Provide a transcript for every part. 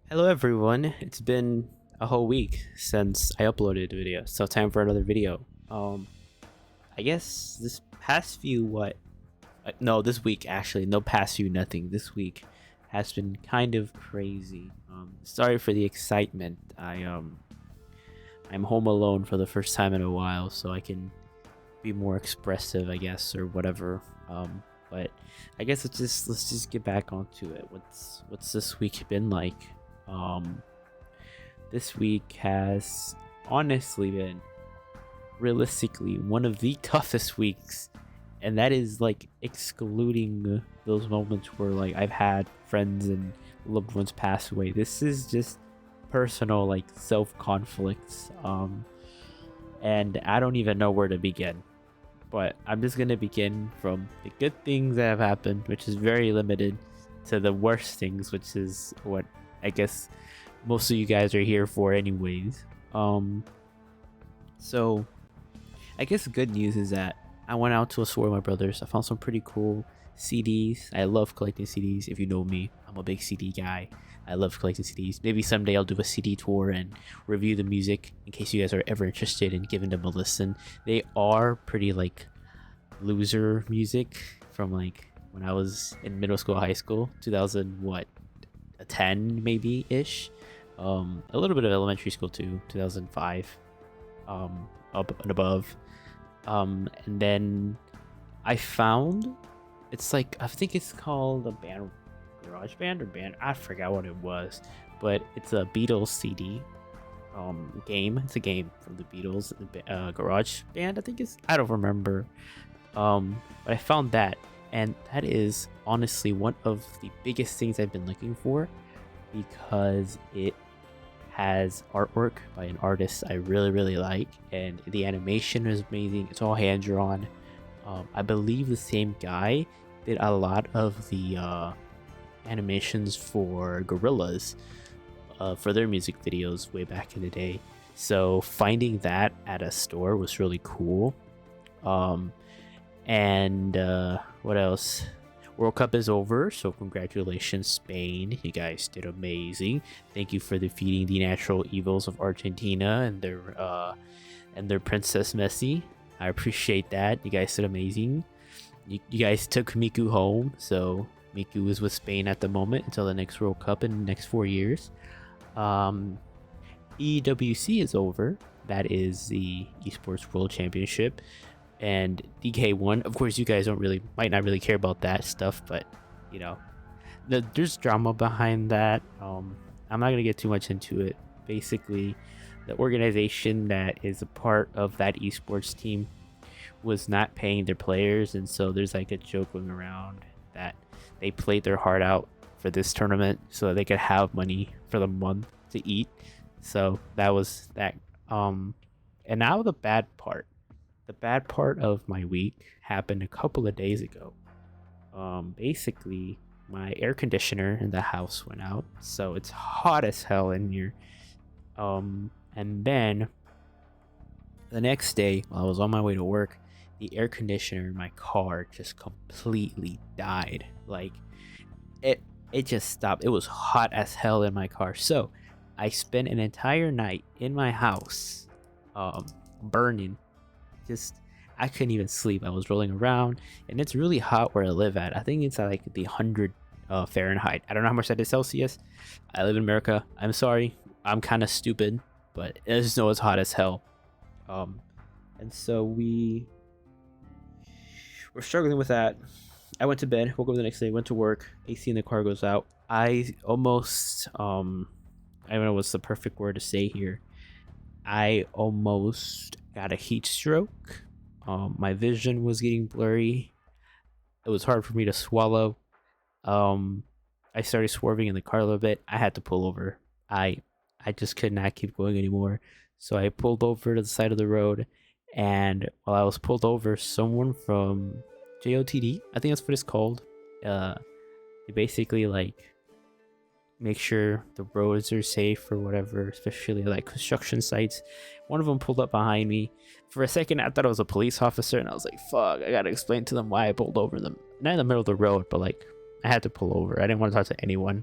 Hello everyone, it's been a whole week since I uploaded a video, so time for another video. I guess this past few no, this week actually, no past few nothing. This week has been kind of crazy. Sorry for the excitement. I'm home alone for the first time in a while, so I can be more expressive, I guess, or whatever. But I guess let's just get back onto it. What's this week been like? Um, this week has honestly been realistically one of the toughest weeks, and that is like excluding those moments where like I've had friends and loved ones pass away. This is just personal like self conflicts, and I don't even know where to begin, but I'm just gonna begin from the good things that have happened, which is very limited, to the worst things, which is what I guess most of you guys are here for anyways. So I guess the good news is that I went out to a store with my brothers. I found some pretty cool CDs. I love collecting CDs. If you know me, I'm a big CD guy. I love collecting CDs. Maybe someday I'll do a CD tour and review the music in case you guys are ever interested in giving them a listen. They are pretty like loser music from like when I was in middle school, high school, 2000 what, a 10 maybe ish. A little bit of elementary school too, 2005, up and above. And then I found it's like I think it's called a band, garage band or band. I forgot what it was, but it's a Beatles CD game. It's a game from the Beatles, garage band. I think it's, I don't remember. But I found that, and that is honestly one of the biggest things I've been looking for because it has artwork by an artist I really like, and the animation is amazing. It's all hand drawn. I believe the same guy did a lot of the animations for Gorillaz for their music videos way back in the day. So finding that at a store was really cool. And what else? World Cup is over, so congratulations, Spain. You guys did amazing. Thank you for defeating the natural evils of Argentina and their Princess Messi. I appreciate that. You guys did amazing. You guys took Miku home, so Miku is with Spain at the moment until the next World Cup in the next 4 years. EWC is over. That is the Esports World Championship. And DK1, of course, you guys might not really care about that stuff, but you know, there's drama behind that. I'm not gonna get too much into it. Basically, the organization that is a part of that esports team was not paying their players, and so there's like a joke going around that they played their heart out for this tournament so that they could have money for the month to eat. So that was that. And now the bad part. The bad part of my week happened a couple of days ago. Basically, my air conditioner in the house went out, so it's hot as hell in here. And then the next day, while I was on my way to work, the air conditioner in my car just completely died. Like it just stopped. It was hot as hell in my car. So I spent an entire night in my house, burning. Just I couldn't even sleep. I was rolling around, and it's really hot where I live at. I think it's at like the 100 Fahrenheit. I don't know how much that is Celsius. I live in America. I'm sorry. I'm kind of stupid, but I just know it's hot as hell. And so we were struggling with that. I went to bed, woke up the next day, went to work. AC in the car goes out. I almost I don't know what's the perfect word to say here. I almost got a heat stroke. My vision was getting blurry. It was hard for me to swallow. I started swerving in the car a little bit. I had to pull over. I just could not keep going anymore. So I pulled over to the side of the road, and while I was pulled over, someone from JOTD, I think that's what it's called, they basically like make sure the roads are safe or whatever, especially like construction sites. One of them pulled up behind me. For a second, I thought it was a police officer, and I was like, fuck, I gotta explain to them why I pulled over them. Not in the middle of the road, but like, I had to pull over. I didn't want to talk to anyone.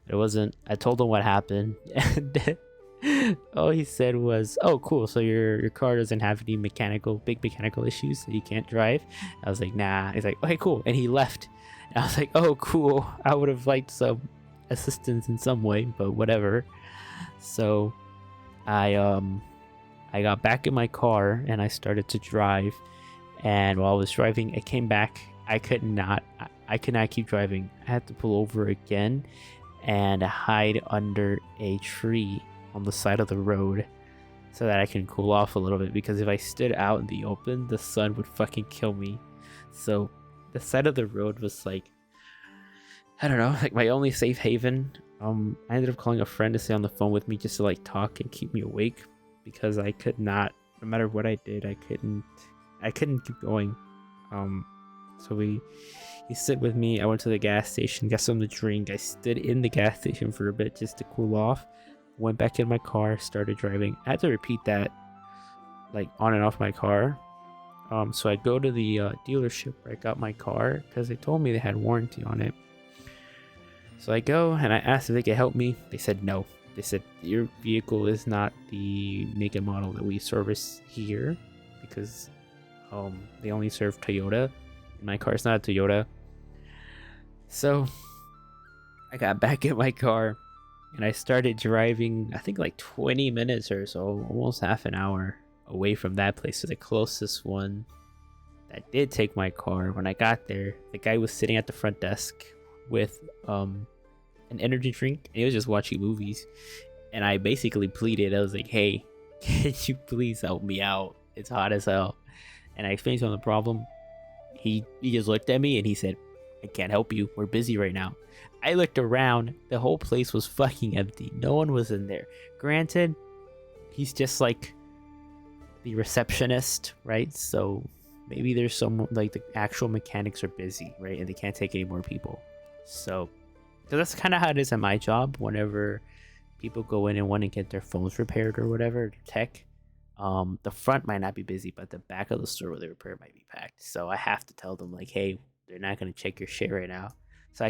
It wasn't. I told him what happened, and all he said was, "Oh, cool. So your car doesn't have any big mechanical issues, so you can't drive." I was like, "Nah." He's like, "Okay, cool," and he left. And I was like, "Oh, cool. I would have liked some assistance in some way, but whatever." So I got back in my car and I started to drive. And while I was driving, it came back. I could not keep driving. I had to pull over again and hide under a tree on the side of the road so that I can cool off a little bit, because if I stood out in the open, the sun would fucking kill me. So the side of the road was like, I don't know, like my only safe haven. I ended up calling a friend to stay on the phone with me just to like talk and keep me awake, because I could not, no matter what I did, I couldn't keep going. So he stood with me. I went to the gas station, got something to drink. I stood in the gas station for a bit just to cool off. Went back in my car, started driving. I had to repeat that like on and off my car. So I go to the dealership where I got my car because they told me they had warranty on it. So I go and I asked if they could help me. They said no. They said your vehicle is not the make and model that we service here, because they only serve Toyota. My car is not a Toyota. So I got back in my car and I started driving, I think like 20 minutes or so, almost half an hour away from that place to the closest one that did take my car. When I got there, the guy was sitting at the front desk with an energy drink, and he was just watching movies. And I basically pleaded. I was like, "Hey, can you please help me out? It's hot as hell." And I explained to him the problem. He just looked at me and he said, "I can't help you. We're busy right now." I looked around. The whole place was fucking empty. No one was in there. Granted, he's just like the receptionist, right? So maybe there's some, like, the actual mechanics are busy, right? And they can't take any more people. So, because that's kind of how it is at my job. Whenever people go in and want to get their phones repaired or whatever, tech, the front might not be busy, but the back of the store where they repair might be packed. So I have to tell them like, hey, they're not gonna check your shit right now. So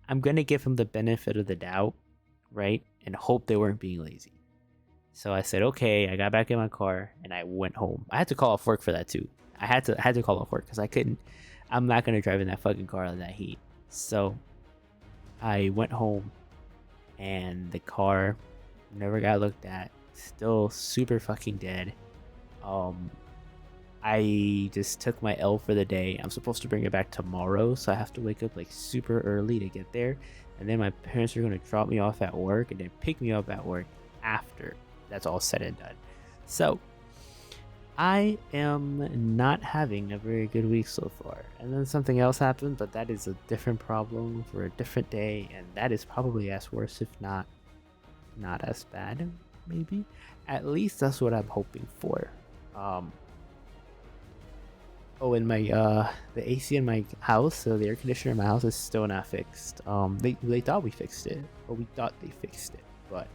I'm gonna give them the benefit of the doubt, right? And hope they weren't being lazy. So I said, okay. I got back in my car and I went home. I had to call off work for that too. I had to call off work because I couldn't. I'm not gonna drive in that fucking car in that heat. So I went home and the car never got looked at. Still super fucking dead. I just took my L for the day. I'm supposed to bring it back tomorrow, so I have to wake up like super early to get there. And then my parents are gonna drop me off at work and then pick me up at work after that's all said and done. So I am not having a very good week so far. And then something else happened, but that is a different problem for a different day, and that is probably as worse, if not as bad, maybe. At least that's what I'm hoping for. Oh, and my the AC in my house, so the air conditioner in my house is still not fixed. They thought we fixed it, or we thought they fixed it, but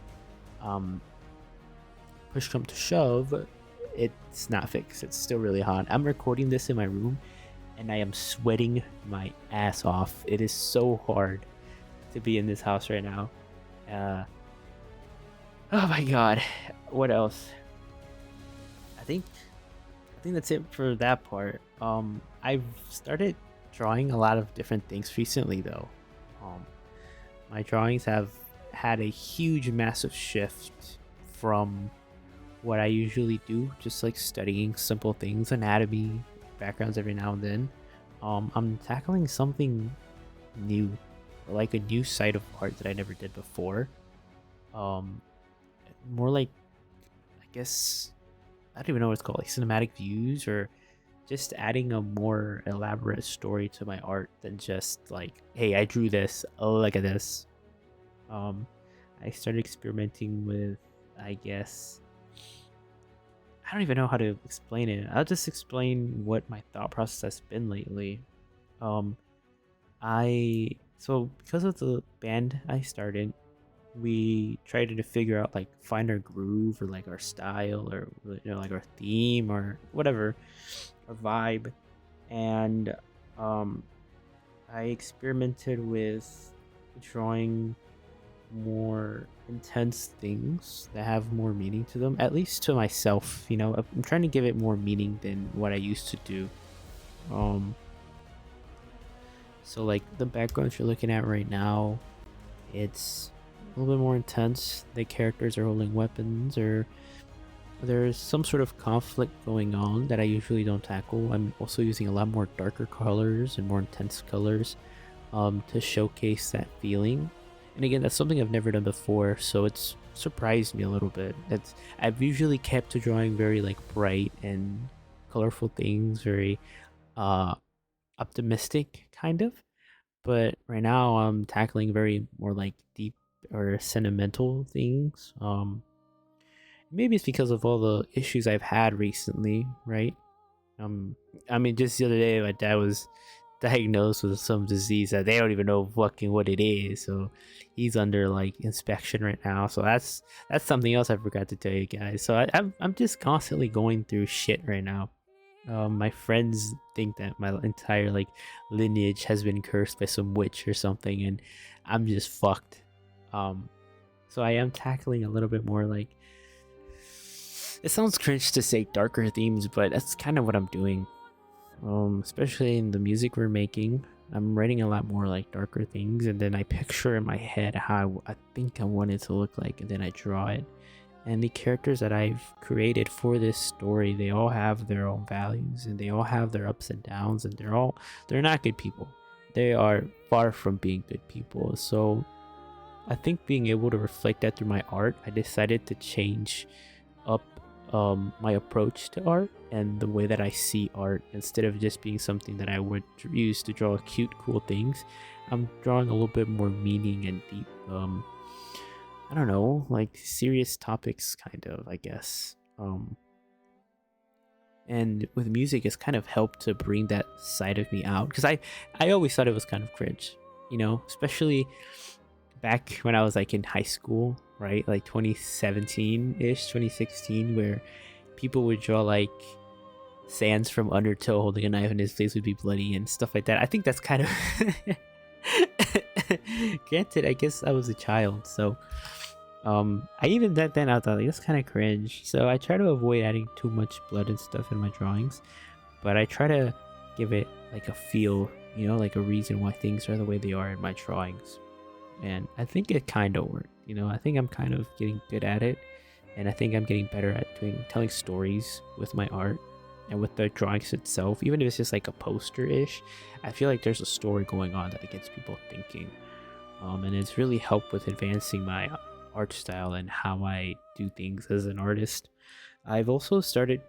push come to shove, it's not fixed. It's still really hot. I'm recording this in my room and I am sweating my ass off. It is so hard to be in this house right now. Oh my god. What else? I think that's it for that part. I've started drawing a lot of different things recently though. My drawings have had a huge massive shift from what I usually do, just like studying simple things, anatomy, backgrounds every now and then. I'm tackling something new, like a new side of art that I never did before. More like, I guess, I don't even know what it's called, like cinematic views, or just adding a more elaborate story to my art than just like, hey, I drew this, oh, look at this. I started experimenting with, I guess, I don't even know how to explain it. I'll just explain what my thought process has been lately. So because of the band I started, we tried to figure out, like, find our groove or like our style, or like our theme or whatever, our vibe. And I experimented with drawing more intense things that have more meaning to them, at least to myself. I'm trying to give it more meaning than what I used to do. Um, so like the backgrounds you're looking at right now, it's a little bit more intense. The characters are holding weapons, or there's some sort of conflict going on that I usually don't tackle. I'm also using a lot more darker colors and more intense colors to showcase that feeling. And again, that's something I've never done before, so it's surprised me a little bit. I've usually kept to drawing very like bright and colorful things, very uh optimistic kind of. But right now I'm tackling very more like deep or sentimental things. Maybe it's because of all the issues I've had recently, right? Um, I mean, just the other day, my dad was diagnosed with some disease that they don't even know fucking what it is. So he's under like inspection right now. So that's something else I forgot to tell you guys. So I'm just constantly going through shit right now. My friends think that my entire like lineage has been cursed by some witch or something, and I'm just fucked. Um, so I am tackling a little bit more like, it sounds cringe to say darker themes, but that's kind of what I'm doing. Especially in the music we're making, I'm writing a lot more like darker things, and then I picture in my head how I think I want it to look like, and then I draw it. And the characters that I've created for this story, they all have their own values, and they all have their ups and downs, and they're not good people. They are far from being good people. So I think being able to reflect that through my art, I decided to change up my approach to art and the way that I see art. Instead of just being something that I would use to draw cute, cool things, I'm drawing a little bit more meaning and deep, I don't know, like serious topics, kind of, I guess. And with music, it's kind of helped to bring that side of me out, because I always thought it was kind of cringe, especially back when I was like in high school, right? Like 2017-ish, 2016, where people would draw like Sans from Undertow holding a knife and his face would be bloody and stuff like that. I think that's kind of granted, I guess I was a child, so I even back then I thought like that's kind of cringe. So I try to avoid adding too much blood and stuff in my drawings, but I try to give it like a feel, like a reason why things are the way they are in my drawings. And I think it kind of worked. I think I'm kind of getting good at it, and I think I'm getting better at telling stories with my art and with the drawings itself. Even if it's just like a poster ish, I feel like there's a story going on that gets people thinking, and it's really helped with advancing my art style and how I do things as an artist. I've also started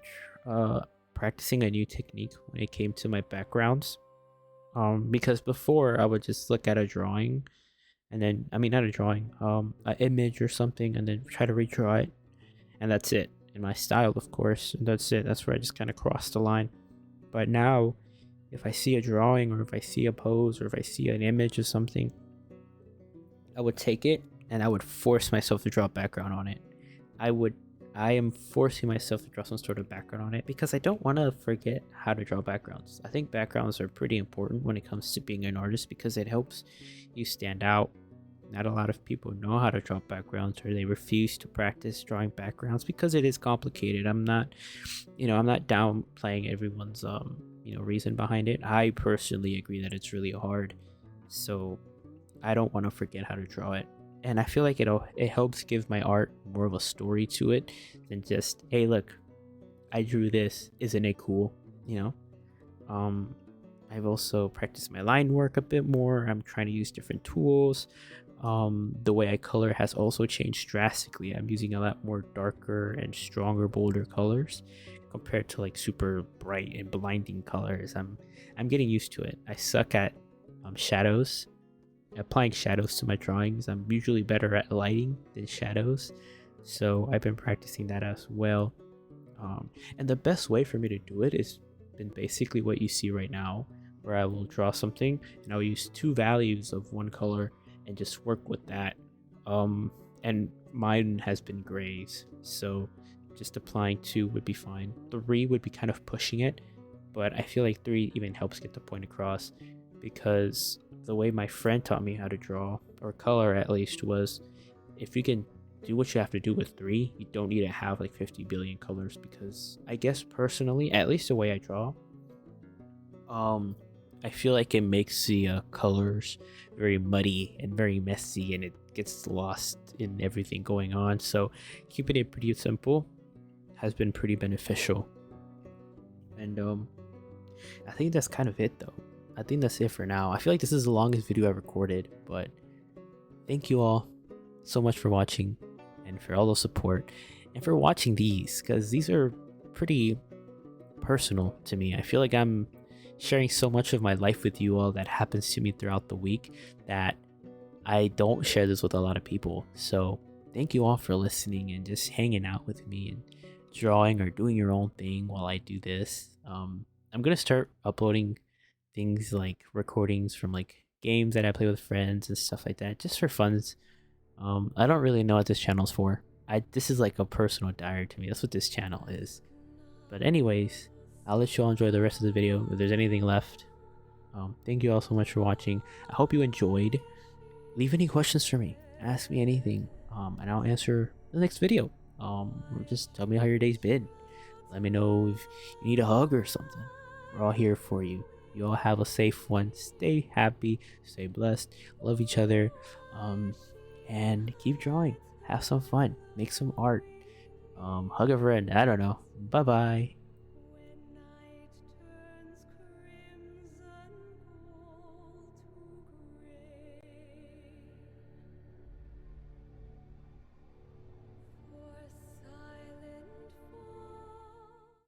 practicing a new technique when it came to my backgrounds, because before I would just look at a drawing, and then, I mean, not a drawing, an image or something, and then try to redraw it, and that's it. In my style, of course, and that's it. That's where I just kind of crossed the line. But now, if I see a drawing, or if I see a pose, or if I see an image or something, I would take it and I would force myself to draw a background on it. I am forcing myself to draw some sort of background on it, because I don't want to forget how to draw backgrounds. I think backgrounds are pretty important when it comes to being an artist, because it helps you stand out. Not a lot of people know how to draw backgrounds, or they refuse to practice drawing backgrounds because it is complicated. I'm not downplaying everyone's reason behind it. I personally agree that it's really hard. So I don't want to forget how to draw it. And I feel like it helps give my art more of a story to it than just, hey, look, I drew this, isn't it cool? I've also practiced my line work a bit more. I'm trying to use different tools. The way I color has also changed drastically. I'm using a lot more darker and stronger, bolder colors compared to like super bright and blinding colors. I'm getting used to it. I suck at shadows, applying shadows to my drawings. I'm usually better at lighting than shadows, so I've been practicing that as well. And the best way for me to do it is been basically what you see right now, where I will draw something and I'll use two values of one color and just work with that. And mine has been grays, so just applying two would be fine. Three would be kind of pushing it, but I feel like three even helps get the point across, because the way my friend taught me how to draw, or color at least, was if you can do what you have to do with 3, you don't need to have like 50 billion colors, because I guess personally, at least the way I draw, I feel like it makes the colors very muddy and very messy, and it gets lost in everything going on. So keeping it pretty simple has been pretty beneficial. And I think that's kind of it though. I think that's it for now. I feel like this is the longest video I've recorded, but thank you all so much for watching, and for all the support, and for watching these, because these are pretty personal to me. I feel like I'm sharing so much of my life with you all that happens to me throughout the week that I don't share this with a lot of people. So thank you all for listening and just hanging out with me and drawing or doing your own thing while I do this. I'm gonna start uploading things like recordings from like games that I play with friends and stuff like that, just for funs. I don't really know what this channel's for. This is like a personal diary to me. That's what this channel is. But anyways, I'll let you all enjoy the rest of the video if there's anything left. Thank you all so much for watching. I hope you enjoyed. Leave any questions for me. Ask me anything, and I'll answer the next video. Or just tell me how your day's been. Let me know if you need a hug or something. We're all here for you. You all have a safe one. Stay happy. Stay blessed. Love each other. And keep drawing. Have some fun. Make some art. Hug a friend. I don't know. Bye bye.